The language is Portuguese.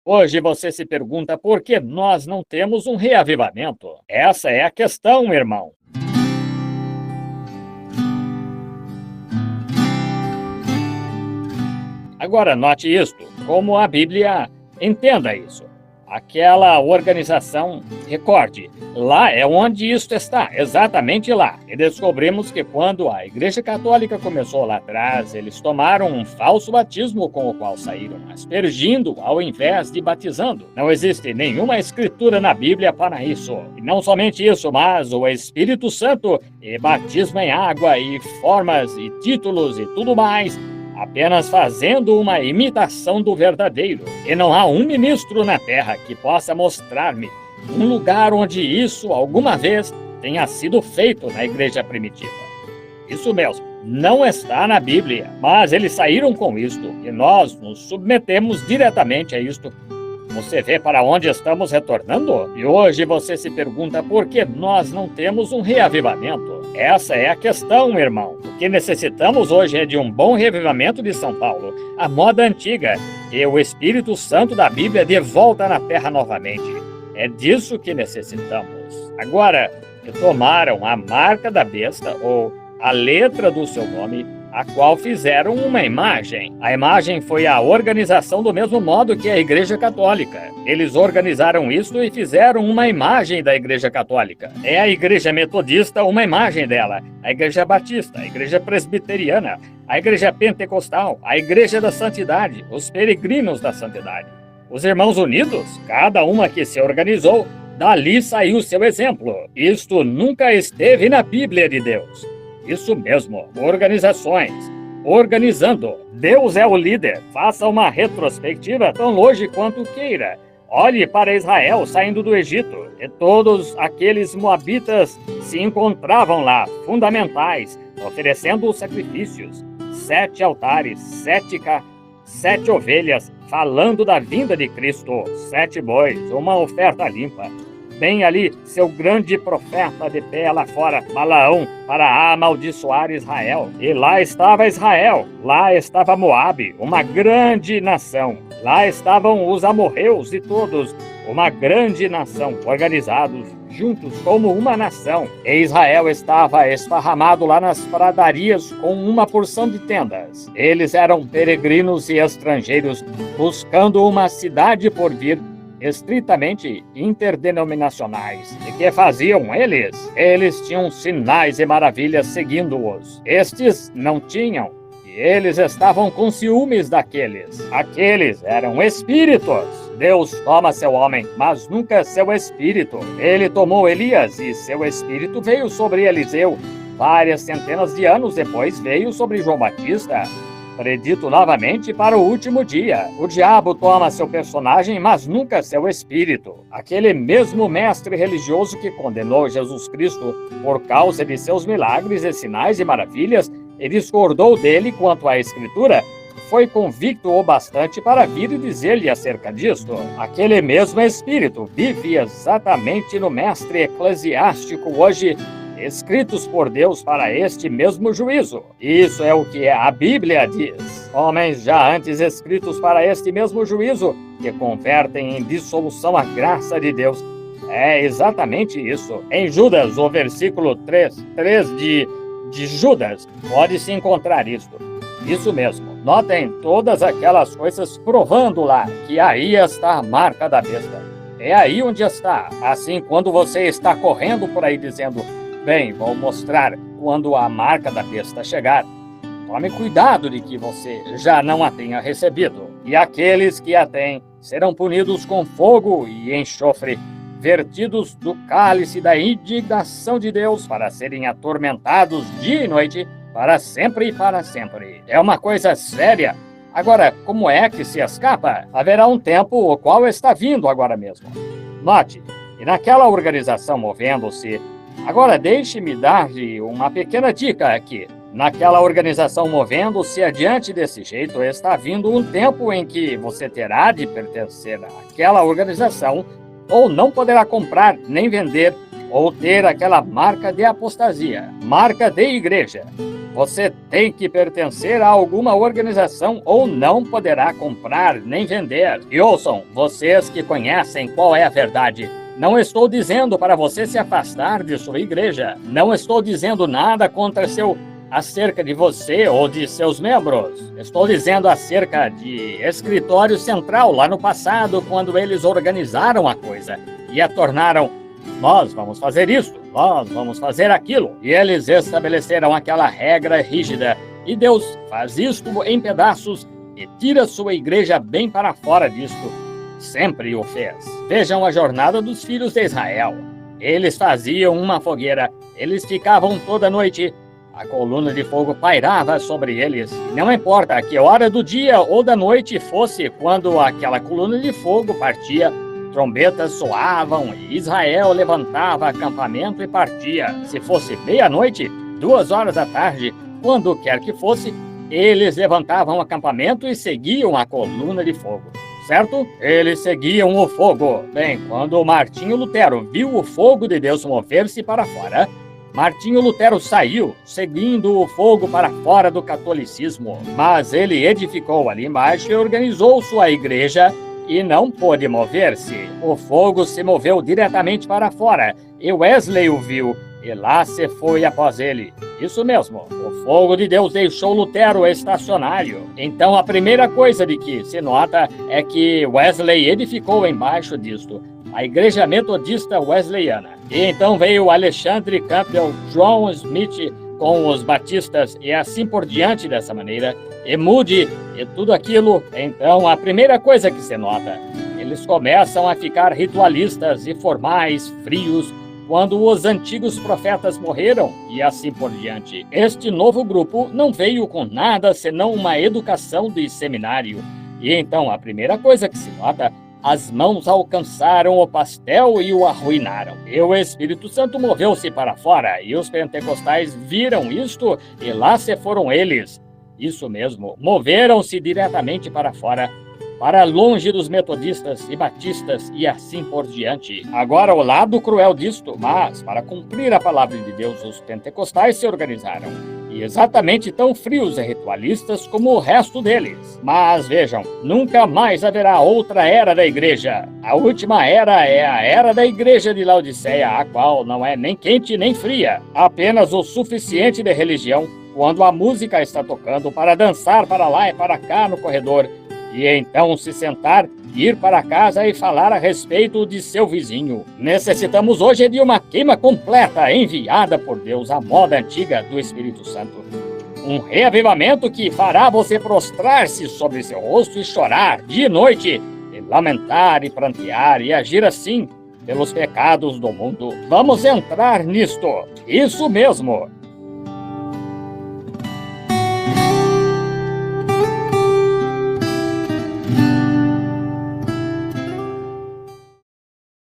Hoje você se pergunta por que nós não temos um reavivamento. Essa é a questão, irmão. Agora note isto, como a Bíblia entenda isso. Aquela organização, recorde, lá é onde isto está, exatamente lá. E descobrimos que quando a Igreja Católica começou lá atrás, eles tomaram um falso batismo com o qual saíram aspergindo ao invés de batizando. Não existe nenhuma escritura na Bíblia para isso. E não somente isso, mas o Espírito Santo e batismo em água e formas e títulos e tudo mais, apenas fazendo uma imitação do verdadeiro. E não há um ministro na terra que possa mostrar-me um lugar onde isso alguma vez tenha sido feito na igreja primitiva. Isso mesmo, não está na Bíblia, mas eles saíram com isto e nós nos submetemos diretamente a isto. Você vê para onde estamos retornando? E hoje você se pergunta por que nós não temos um reavivamento. Essa é a questão, irmão. O que necessitamos hoje é de um bom reavivamento de São Paulo, a moda antiga, e o Espírito Santo da Bíblia de volta na terra novamente. É disso que necessitamos. Agora, que tomaram a marca da besta, ou a letra do seu nome, a qual fizeram uma imagem. A imagem foi a organização do mesmo modo que a Igreja Católica. Eles organizaram isso e fizeram uma imagem da Igreja Católica. É a Igreja Metodista uma imagem dela, a Igreja Batista, a Igreja Presbiteriana, a Igreja Pentecostal, a Igreja da Santidade, os Peregrinos da Santidade. Os Irmãos Unidos, cada uma que se organizou, dali saiu seu exemplo. Isto nunca esteve na Bíblia de Deus. Isso mesmo, organizações. Organizando. Deus é o líder. Faça uma retrospectiva tão longe quanto queira. Olhe para Israel saindo do Egito. E todos aqueles moabitas se encontravam lá, fundamentais, oferecendo sacrifícios. 7 altares, 7 ovelhas, falando da vinda de Cristo. 7 bois, uma oferta limpa. Bem ali, seu grande profeta de pé lá fora, Balaão, para amaldiçoar Israel. E lá estava Israel, lá estava Moabe, uma grande nação. Lá estavam os amorreus e todos, uma grande nação, organizados, juntos como uma nação. E Israel estava esparramado lá nas pradarias com uma porção de tendas. Eles eram peregrinos e estrangeiros, buscando uma cidade por vir, estritamente interdenominacionais. E que faziam eles? Eles tinham sinais e maravilhas seguindo-os. Estes não tinham, e eles estavam com ciúmes daqueles. Aqueles eram espíritos. Deus toma seu homem, mas nunca seu espírito. Ele tomou Elias e seu espírito veio sobre Eliseu. Várias centenas de anos depois veio sobre João Batista. Predito novamente para o último dia. O diabo toma seu personagem, mas nunca seu espírito. Aquele mesmo mestre religioso que condenou Jesus Cristo por causa de seus milagres e sinais e maravilhas e discordou dele quanto à Escritura, foi convicto o bastante para vir e dizer-lhe acerca disto. Aquele mesmo espírito vive exatamente no mestre eclesiástico hoje, escritos por Deus para este mesmo juízo. Isso é o que a Bíblia diz. Homens já antes escritos para este mesmo juízo, que convertem em dissolução a graça de Deus. É exatamente isso. Em Judas, o versículo 3 de Judas, pode-se encontrar isto. Isso mesmo. Notem todas aquelas coisas provando lá que aí está a marca da besta. É aí onde está. Assim, quando você está correndo por aí dizendo: bem, vou mostrar quando a marca da besta chegar. Tome cuidado de que você já não a tenha recebido. E aqueles que a têm serão punidos com fogo e enxofre, vertidos do cálice da indignação de Deus para serem atormentados dia e noite, para sempre e para sempre. É uma coisa séria. Agora, como é que se escapa? Haverá um tempo o qual está vindo agora mesmo. Note, e naquela organização movendo-se, agora deixe-me dar-lhe uma pequena dica aqui. Naquela organização movendo-se adiante desse jeito, está vindo um tempo em que você terá de pertencer àquela organização, ou não poderá comprar nem vender, ou ter aquela marca de apostasia, marca de igreja. Você tem que pertencer a alguma organização ou não poderá comprar nem vender. E ouçam, vocês que conhecem qual é a verdade. Não estou dizendo para você se afastar de sua igreja. Não estou dizendo nada acerca de você ou de seus membros. Estou dizendo acerca de escritório central lá no passado, quando eles organizaram a coisa e a tornaram: nós vamos fazer isso, nós vamos fazer aquilo. E eles estabeleceram aquela regra rígida. E Deus faz isto em pedaços e tira sua igreja bem para fora disto. Sempre o fez. Vejam a jornada dos filhos de Israel. Eles faziam uma fogueira, eles ficavam toda noite. A coluna de fogo pairava sobre eles. Não importa que hora do dia ou da noite fosse, quando aquela coluna de fogo partia, trombetas soavam e Israel levantava acampamento e partia. Se fosse meia-noite, 2 horas da tarde, quando quer que fosse, eles levantavam acampamento e seguiam a coluna de fogo. Certo? Eles seguiam o fogo. Bem, quando Martinho Lutero viu o fogo de Deus mover-se para fora, Martinho Lutero saiu, seguindo o fogo para fora do catolicismo. Mas ele edificou ali embaixo e organizou sua igreja e não pôde mover-se. O fogo se moveu diretamente para fora e Wesley o viu e lá se foi após ele. Isso mesmo, o fogo de Deus deixou Lutero estacionário. Então a primeira coisa de que se nota é que Wesley edificou embaixo disto a Igreja Metodista Wesleyana. E então veio Alexandre Campbell, John Smith com os batistas e assim por diante dessa maneira, e Moody e tudo aquilo. Então a primeira coisa que se nota, eles começam a ficar ritualistas e formais, frios, quando os antigos profetas morreram e assim por diante. Este novo grupo não veio com nada senão uma educação de seminário. E então a primeira coisa que se nota, as mãos alcançaram o pastel e o arruinaram. E o Espírito Santo moveu-se para fora, e os pentecostais viram isto, e lá se foram eles. Isso mesmo, moveram-se diretamente para fora, para longe dos metodistas e batistas e assim por diante. Agora, o lado cruel disto, mas para cumprir a palavra de Deus, os pentecostais se organizaram. E exatamente tão frios e ritualistas como o resto deles. Mas vejam, nunca mais haverá outra era da igreja. A última era é a era da igreja de Laodiceia, a qual não é nem quente nem fria. Apenas o suficiente de religião quando a música está tocando para dançar para lá e para cá no corredor. E então se sentar, ir para casa e falar a respeito de seu vizinho. Necessitamos hoje de uma queima completa enviada por Deus à moda antiga do Espírito Santo. Um reavivamento que fará você prostrar-se sobre seu rosto e chorar dia e noite, e lamentar e prantear e agir assim pelos pecados do mundo. Vamos entrar nisto. Isso mesmo.